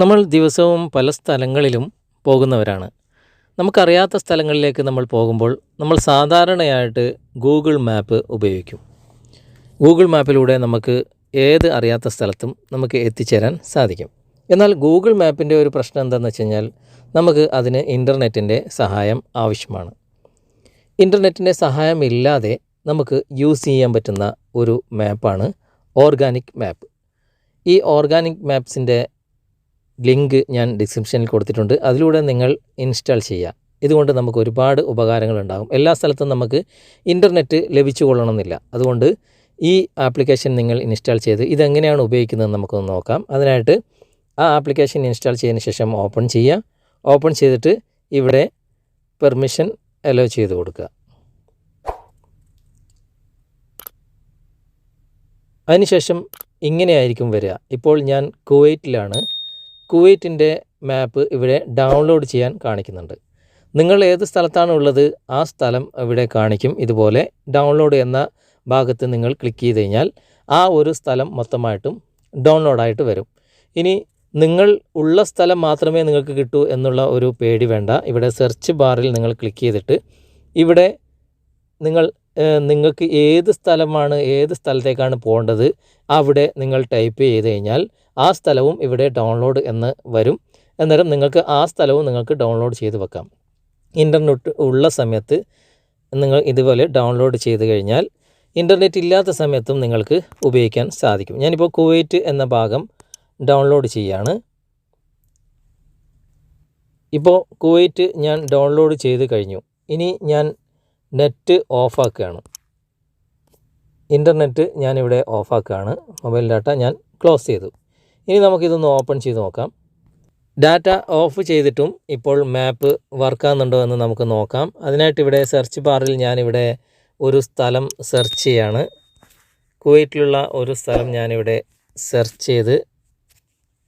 നമ്മൾ ദിവസവും പല സ്ഥലങ്ങളിലും പോകുന്നവരാണ്. നമുക്കറിയാത്ത സ്ഥലങ്ങളിലേക്ക് നമ്മൾ പോകുമ്പോൾ നമ്മൾ സാധാരണയായിട്ട് ഗൂഗിൾ മാപ്പ് ഉപയോഗിക്കും. ഗൂഗിൾ മാപ്പിലൂടെ നമുക്ക് ഏത് അറിയാത്ത സ്ഥലത്തും നമുക്ക് എത്തിച്ചേരാൻ സാധിക്കും. എന്നാൽ ഗൂഗിൾ മാപ്പിൻ്റെ ഒരു പ്രശ്നം എന്താണെന്ന് വെച്ച് കഴിഞ്ഞാൽ നമുക്ക് അതിന് ഇൻ്റർനെറ്റിൻ്റെ സഹായം ആവശ്യമാണ്. ഇൻ്റർനെറ്റിൻ്റെ സഹായമില്ലാതെ നമുക്ക് യൂസ് ചെയ്യാൻ പറ്റുന്ന ഒരു മാപ്പാണ് ഓർഗാനിക് മാപ്പ്. ഈ ഓർഗാനിക് മാപ്സിൻ്റെ ലിങ്ക് ഞാൻ ഡിസ്ക്രിപ്ഷനിൽ കൊടുത്തിട്ടുണ്ട്. അതിലൂടെ നിങ്ങൾ ഇൻസ്റ്റാൾ ചെയ്യുക. ഇതുകൊണ്ട് നമുക്ക് ഒരുപാട് ഉപകാരങ്ങളുണ്ടാകും. എല്ലാ സ്ഥലത്തും നമുക്ക് ഇൻ്റർനെറ്റ് ലഭിച്ചു കൊള്ളണമെന്നില്ല. അതുകൊണ്ട് ഈ ആപ്ലിക്കേഷൻ നിങ്ങൾ ഇൻസ്റ്റാൾ ചെയ്ത് ഇതെങ്ങനെയാണ് ഉപയോഗിക്കുന്നതെന്ന് നമുക്കൊന്ന് നോക്കാം. അതിനായിട്ട് ആ ആപ്ലിക്കേഷൻ ഇൻസ്റ്റാൾ ചെയ്തതിന് ശേഷം ഓപ്പൺ ചെയ്യുക. ഓപ്പൺ ചെയ്തിട്ട് ഇവിടെ പെർമിഷൻ അലോ ചെയ്ത് കൊടുക്കുക. അതിനുശേഷം ഇങ്ങനെയായിരിക്കും വരിക. ഇപ്പോൾ ഞാൻ കുവൈറ്റിലാണ്. കുവൈറ്റിൻ്റെ മാപ്പ് ഇവിടെ ഡൗൺലോഡ് ചെയ്യാൻ കാണിക്കുന്നുണ്ട്. നിങ്ങൾ ഏത് സ്ഥലത്താണ് ഉള്ളത് ആ സ്ഥലം ഇവിടെ കാണിക്കും. ഇതുപോലെ ഡൗൺലോഡ് എന്ന ഭാഗത്ത് നിങ്ങൾ ക്ലിക്ക് ചെയ്ത് കഴിഞ്ഞാൽ ആ ഒരു സ്ഥലം മൊത്തമായിട്ടും ഡൗൺലോഡായിട്ട് വരും. ഇനി നിങ്ങൾ ഉള്ള സ്ഥലം മാത്രമേ നിങ്ങൾക്ക് കിട്ടൂ എന്നുള്ള ഒരു പേടി വേണ്ട. ഇവിടെ സെർച്ച് ബാറിൽ നിങ്ങൾ ക്ലിക്ക് ചെയ്തിട്ട് ഇവിടെ നിങ്ങൾക്ക് ഏത് സ്ഥലമാണ്, ഏത് സ്ഥലത്തേക്കാണ് പോകേണ്ടത് അവിടെ നിങ്ങൾ ടൈപ്പ് ചെയ്ത് കഴിഞ്ഞാൽ ആ സ്ഥലവും ഇവിടെ ഡൗൺലോഡ് എന്ന് വരും. അന്നേരം നിങ്ങൾക്ക് ആ സ്ഥലവും നിങ്ങൾക്ക് ഡൗൺലോഡ് ചെയ്ത് വെക്കാം. ഇൻ്റർനെറ്റ് ഉള്ള സമയത്ത് നിങ്ങൾ ഇതുപോലെ ഡൗൺലോഡ് ചെയ്ത് കഴിഞ്ഞാൽ ഇൻ്റർനെറ്റ് ഇല്ലാത്ത സമയത്തും നിങ്ങൾക്ക് ഉപയോഗിക്കാൻ സാധിക്കും. ഞാനിപ്പോൾ കുവൈറ്റ് എന്ന ഭാഗം ഡൗൺലോഡ് ചെയ്യുകയാണ്. ഇപ്പോൾ കുവൈറ്റ് ഞാൻ ഡൗൺലോഡ് ചെയ്ത് കഴിഞ്ഞു. ഇനി ഞാൻ നെറ്റ് ഓഫാക്കുകയാണ്. ഇൻ്റർനെറ്റ് ഞാനിവിടെ ഓഫാക്കുകയാണ്. മൊബൈൽ ഡാറ്റ ഞാൻ ക്ലോസ് ചെയ്തു. ഇനി നമുക്കിതൊന്ന് ഓപ്പൺ ചെയ്ത് നോക്കാം. ഡാറ്റ ഓഫ് ചെയ്തിട്ടും ഇപ്പോൾ മാപ്പ് വർക്കാകുന്നുണ്ടോ എന്ന് നമുക്ക് നോക്കാം. അതിനായിട്ട് ഇവിടെ സെർച്ച് ബാറിൽ ഞാനിവിടെ ഒരു സ്ഥലം സെർച്ച് ചെയ്യാണ്. കുവൈറ്റിലുള്ള ഒരു സ്ഥലം ഞാനിവിടെ സെർച്ച് ചെയ്ത്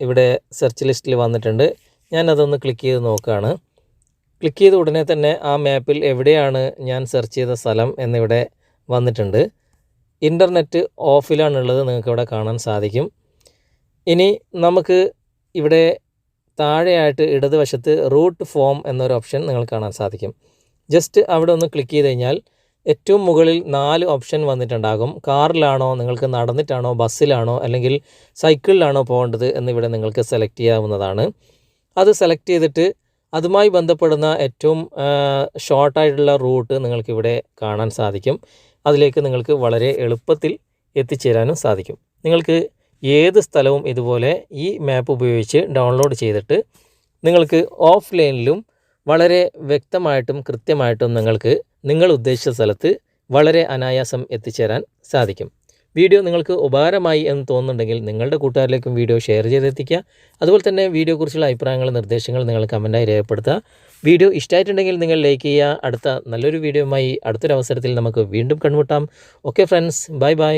ഇവിടെ സെർച്ച് ലിസ്റ്റിൽ വന്നിട്ടുണ്ട്. ഞാനതൊന്ന് ക്ലിക്ക് ചെയ്ത് നോക്കുകയാണ്. ക്ലിക്ക് ചെയ്ത ഉടനെ തന്നെ ആ മാപ്പിൽ എവിടെയാണ് ഞാൻ സെർച്ച് ചെയ്ത സ്ഥലം എന്നിവിടെ വന്നിട്ടുണ്ട്. ഇൻ്റർനെറ്റ് ഓഫിലാണുള്ളത്, നിങ്ങൾക്കിവിടെ കാണാൻ സാധിക്കും. ഇനി നമുക്ക് ഇവിടെ താഴെയായിട്ട് ഇടതുവശത്ത് റൂട്ട് ഫോം എന്നൊരു ഓപ്ഷൻ നിങ്ങൾക്ക് കാണാൻ സാധിക്കും. ജസ്റ്റ് അവിടെ ഒന്ന് ക്ലിക്ക് ചെയ്ത് കഴിഞ്ഞാൽ ഏറ്റവും മുകളിൽ 4 ഓപ്ഷൻ വന്നിട്ടുണ്ടാകും. കാറിലാണോ, നിങ്ങൾക്ക് നടന്നിട്ടാണോ, ബസ്സിലാണോ അല്ലെങ്കിൽ സൈക്കിളിലാണോ പോകേണ്ടത് എന്നിവിടെ നിങ്ങൾക്ക് സെലക്ട് ചെയ്യാവുന്നതാണ്. അത് സെലക്ട് ചെയ്തിട്ട് അതുമായി ബന്ധപ്പെടുന്ന ഏറ്റവും ഷോർട്ടായിട്ടുള്ള റൂട്ട് നിങ്ങൾക്കിവിടെ കാണാൻ സാധിക്കും. അതിലേക്ക് നിങ്ങൾക്ക് വളരെ എളുപ്പത്തിൽ എത്തിച്ചേരാനും സാധിക്കും. നിങ്ങൾക്ക് ഏത് സ്ഥലവും ഇതുപോലെ ഈ മാപ്പ് ഉപയോഗിച്ച് ഡൗൺലോഡ് ചെയ്തിട്ട് നിങ്ങൾക്ക് ഓഫ്ലൈനിലും വളരെ വ്യക്തമായിട്ടും കൃത്യമായിട്ടും നിങ്ങൾക്ക് നിങ്ങൾ ഉദ്ദേശിച്ച സ്ഥലത്ത് വളരെ അനായാസം എത്തിച്ചേരാൻ സാധിക്കും. വീഡിയോ നിങ്ങൾക്ക് ഉപകാരമായി എന്ന് തോന്നുന്നുണ്ടെങ്കിൽ നിങ്ങളുടെ കൂട്ടുകാരിലേക്കും വീഡിയോ ഷെയർ ചെയ്തെത്തിക്കുക. അതുപോലെ തന്നെ വീഡിയോയെക്കുറിച്ചുള്ള അഭിപ്രായങ്ങൾ, നിർദ്ദേശങ്ങൾ നിങ്ങൾ കമൻറ്റായി രേഖപ്പെടുത്തുക. വീഡിയോ ഇഷ്ടമായിട്ടുണ്ടെങ്കിൽ നിങ്ങൾ ലൈക്ക് ചെയ്യുക. അടുത്ത നല്ലൊരു വീഡിയോയുമായി അടുത്തൊരു അവസരത്തിൽ നമുക്ക് വീണ്ടും കണ്ടുമുട്ടാം. Okay friends, bye bye.